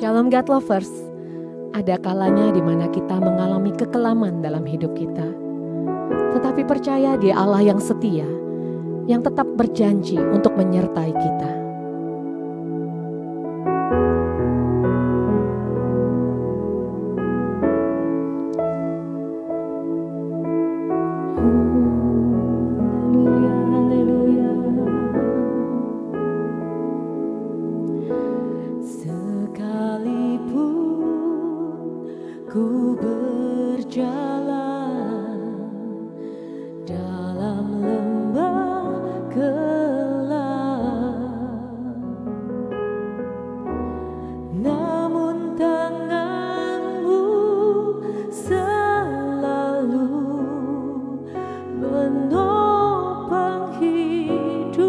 Shalom God Lovers, ada kalanya di mana kita mengalami kekelaman dalam hidup kita. Tetapi percaya Dia Allah yang setia, yang tetap berjanji untuk menyertai kita. Ku berjalan dalam lembah gelap, namun tangan-Mu selalu menopang hidupku.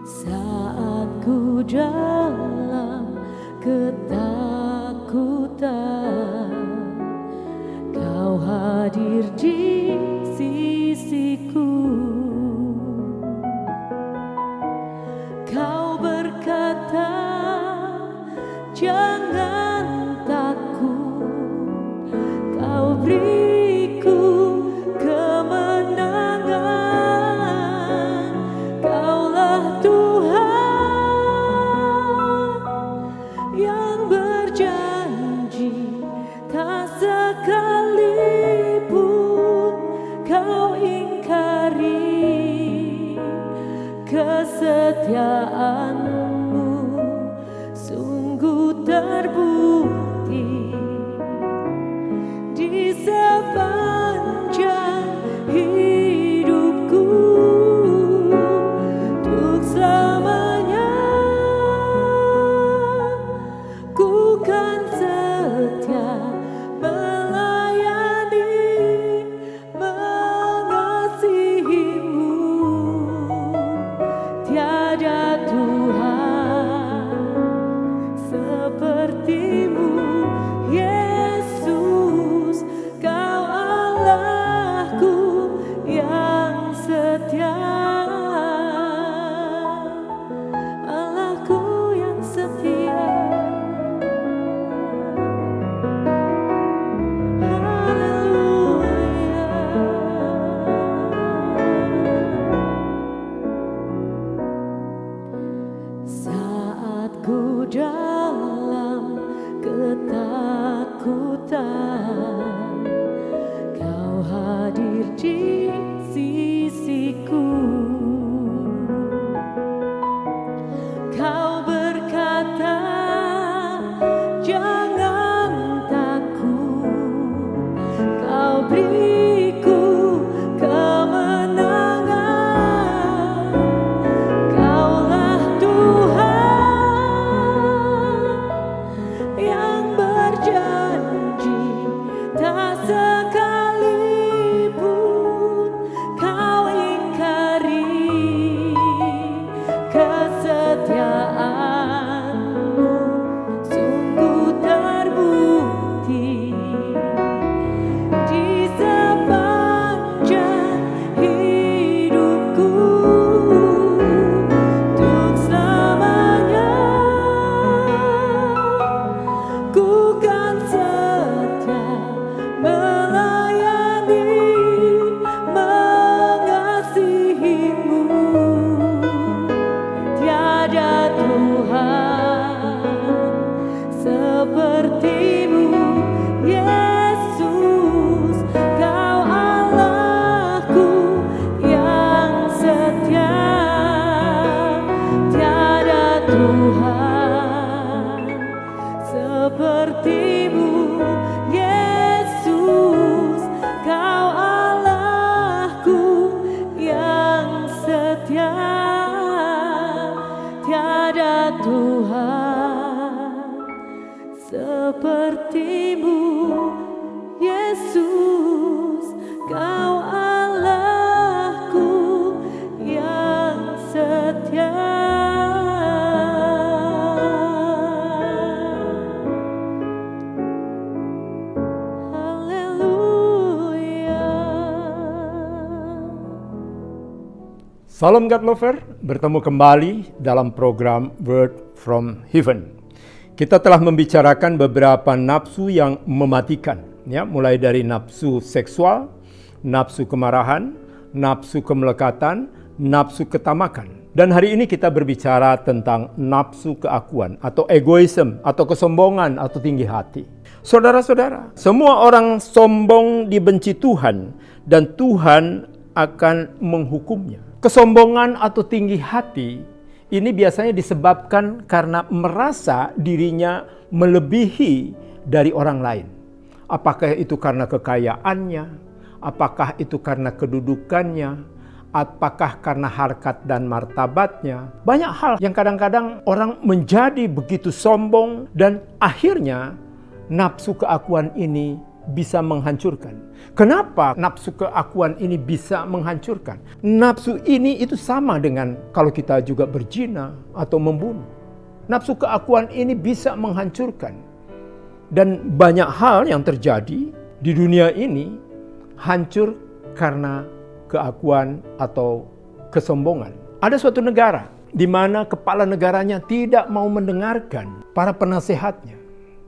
Saat ku dalam ketakutan, Kau hadir di sisiku. Kau berkata, jangan takut, Kau beriku kemenangan. Kaulah Tuhan yang berjanji, tak sekalipun Kau ingkari. Kesetiaan-Mu sungguh terbukti di sepanjang hidupku. Untuk selamanya ku kan setia melayani, mengasihi-Mu. Tiada Tuhan seperti-Mu, Yesus. Kau Allahku yang setia, Allahku yang setia. Saat ku dalam ketakutan, Kau hadir di sisiku. Kau berkata, jangan takut, Kau beriku kemenangan. Kaulah Tuhan yang berjanji, tak sekalipun Salam God Lover, bertemu kembali dalam program Word from Heaven. Kita telah membicarakan beberapa nafsu yang mematikan, ya, mulai dari nafsu seksual, nafsu kemarahan, nafsu kemelekatan, nafsu ketamakan. Dan hari ini kita berbicara tentang nafsu keakuan atau egoisme atau kesombongan atau tinggi hati. Saudara-saudara, semua orang sombong dibenci Tuhan dan Tuhan akan menghukumnya. Kesombongan atau tinggi hati ini biasanya disebabkan karena merasa dirinya melebihi dari orang lain. Apakah itu karena kekayaannya? Apakah itu karena kedudukannya? Apakah karena harkat dan martabatnya? Banyak hal yang kadang-kadang orang menjadi begitu sombong dan akhirnya nafsu keakuan ini bisa menghancurkan. Kenapa nafsu keakuan ini bisa menghancurkan? Nafsu ini itu sama dengan kalau kita juga berzina atau membunuh. Nafsu keakuan ini bisa menghancurkan. Dan banyak hal yang terjadi di dunia ini hancur karena keakuan atau kesombongan. Ada suatu negara di mana kepala negaranya tidak mau mendengarkan para penasehatnya.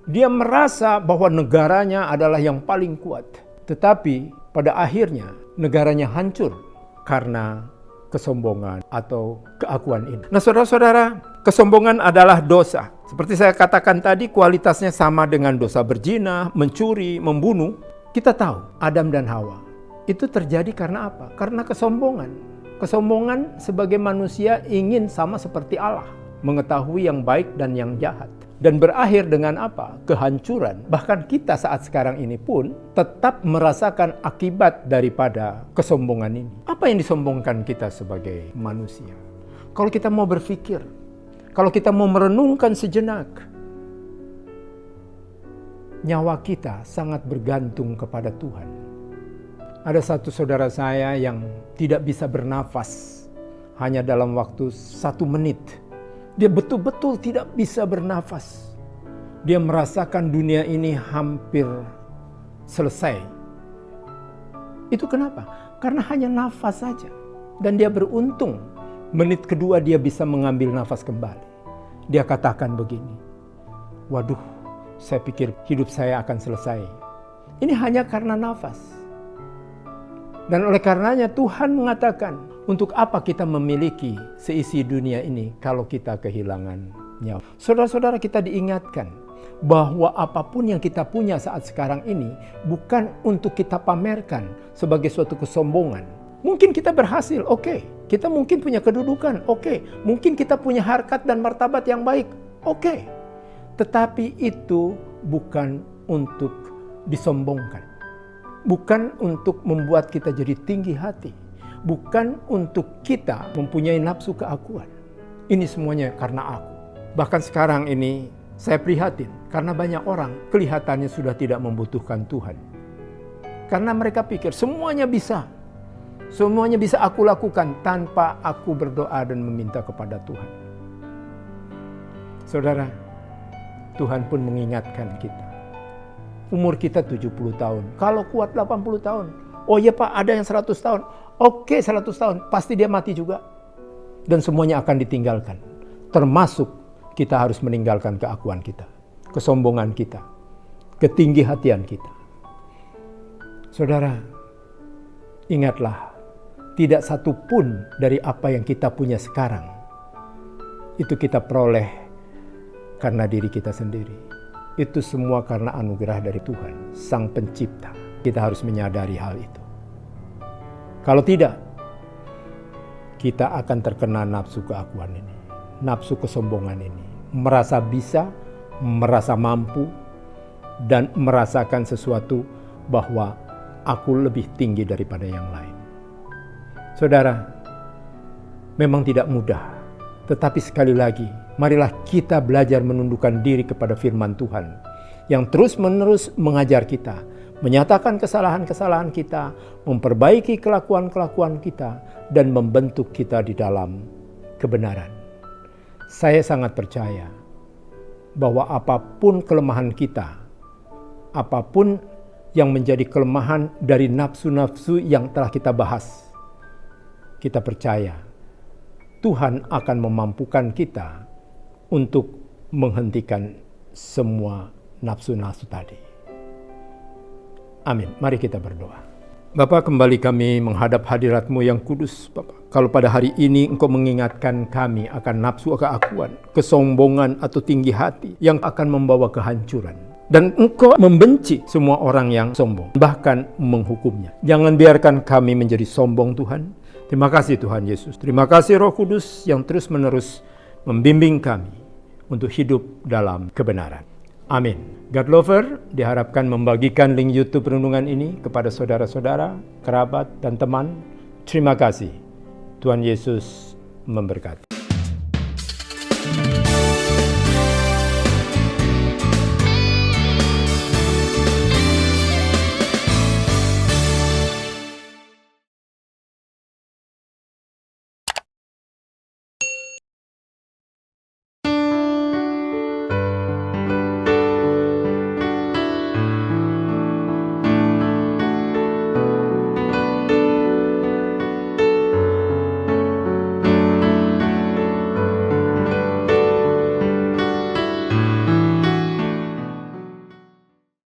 Dia merasa bahwa negaranya adalah yang paling kuat. Tetapi pada akhirnya negaranya hancur karena kesombongan atau keakuan ini. Nah saudara-saudara, kesombongan adalah dosa. Seperti saya katakan tadi, kualitasnya sama dengan dosa berzina, mencuri, membunuh. Kita tahu Adam dan Hawa itu terjadi karena apa? Karena kesombongan. Kesombongan sebagai manusia ingin sama seperti Allah, mengetahui yang baik dan yang jahat. Dan berakhir dengan apa? Kehancuran. Bahkan kita saat sekarang ini pun tetap merasakan akibat daripada kesombongan ini. Apa yang disombongkan kita sebagai manusia? Kalau kita mau berpikir, kalau kita mau merenungkan sejenak, nyawa kita sangat bergantung kepada Tuhan. Ada satu saudara saya yang tidak bisa bernafas hanya dalam waktu 1 menit. Dia betul-betul tidak bisa bernafas. Dia merasakan dunia ini hampir selesai. Itu kenapa? Karena hanya nafas saja. Dan dia beruntung. Menit kedua dia bisa mengambil nafas kembali. Dia katakan begini, waduh, saya pikir hidup saya akan selesai. Ini hanya karena nafas. Dan oleh karenanya Tuhan mengatakan, untuk apa kita memiliki seisi dunia ini kalau kita kehilangan nyawa? Saudara-saudara, kita diingatkan bahwa apapun yang kita punya saat sekarang ini bukan untuk kita pamerkan sebagai suatu kesombongan. Mungkin kita berhasil, oke. Kita mungkin punya kedudukan, oke. Mungkin kita punya harkat dan martabat yang baik, oke. Tetapi itu bukan untuk disombongkan. Bukan untuk membuat kita jadi tinggi hati. Bukan untuk kita mempunyai nafsu keakuan. Ini semuanya karena aku. Bahkan sekarang ini saya prihatin karena banyak orang kelihatannya sudah tidak membutuhkan Tuhan. Karena mereka pikir semuanya bisa. Semuanya bisa aku lakukan tanpa aku berdoa dan meminta kepada Tuhan. Saudara, Tuhan pun mengingatkan kita. Umur kita 70 tahun. Kalau kuat 80 tahun. Oh iya Pak, ada yang 100 tahun. Oke, 100 tahun. Pasti dia mati juga. Dan semuanya akan ditinggalkan. Termasuk kita harus meninggalkan keakuan kita. Kesombongan kita. Ketinggi-hatian kita. Saudara, ingatlah. Tidak satu pun dari apa yang kita punya sekarang. Itu kita peroleh karena diri kita sendiri. Itu semua karena anugerah dari Tuhan, Sang Pencipta. Kita harus menyadari hal itu. Kalau tidak, kita akan terkena nafsu keakuan ini. Nafsu kesombongan ini. Merasa bisa, merasa mampu, dan merasakan sesuatu bahwa aku lebih tinggi daripada yang lain. Saudara, memang tidak mudah. Tetapi sekali lagi, marilah kita belajar menundukkan diri kepada firman Tuhan yang terus-menerus mengajar kita, menyatakan kesalahan-kesalahan kita, memperbaiki kelakuan-kelakuan kita, dan membentuk kita di dalam kebenaran. Saya sangat percaya bahwa apapun kelemahan kita, apapun yang menjadi kelemahan dari nafsu-nafsu yang telah kita bahas, kita percaya Tuhan akan memampukan kita untuk menghentikan semua nafsu-nafsu tadi. Amin. Mari kita berdoa. Bapa, kembali kami menghadap hadirat-Mu yang kudus, Bapa. Kalau pada hari ini Engkau mengingatkan kami akan nafsu keakuan, kesombongan atau tinggi hati yang akan membawa kehancuran. Dan Engkau membenci semua orang yang sombong, bahkan menghukumnya. Jangan biarkan kami menjadi sombong, Tuhan. Terima kasih Tuhan Yesus. Terima kasih Roh Kudus yang terus-menerus membimbing kami untuk hidup dalam kebenaran. Amin. God Lover diharapkan membagikan link YouTube renungan ini kepada saudara-saudara, kerabat, dan teman. Terima kasih. Tuhan Yesus memberkati.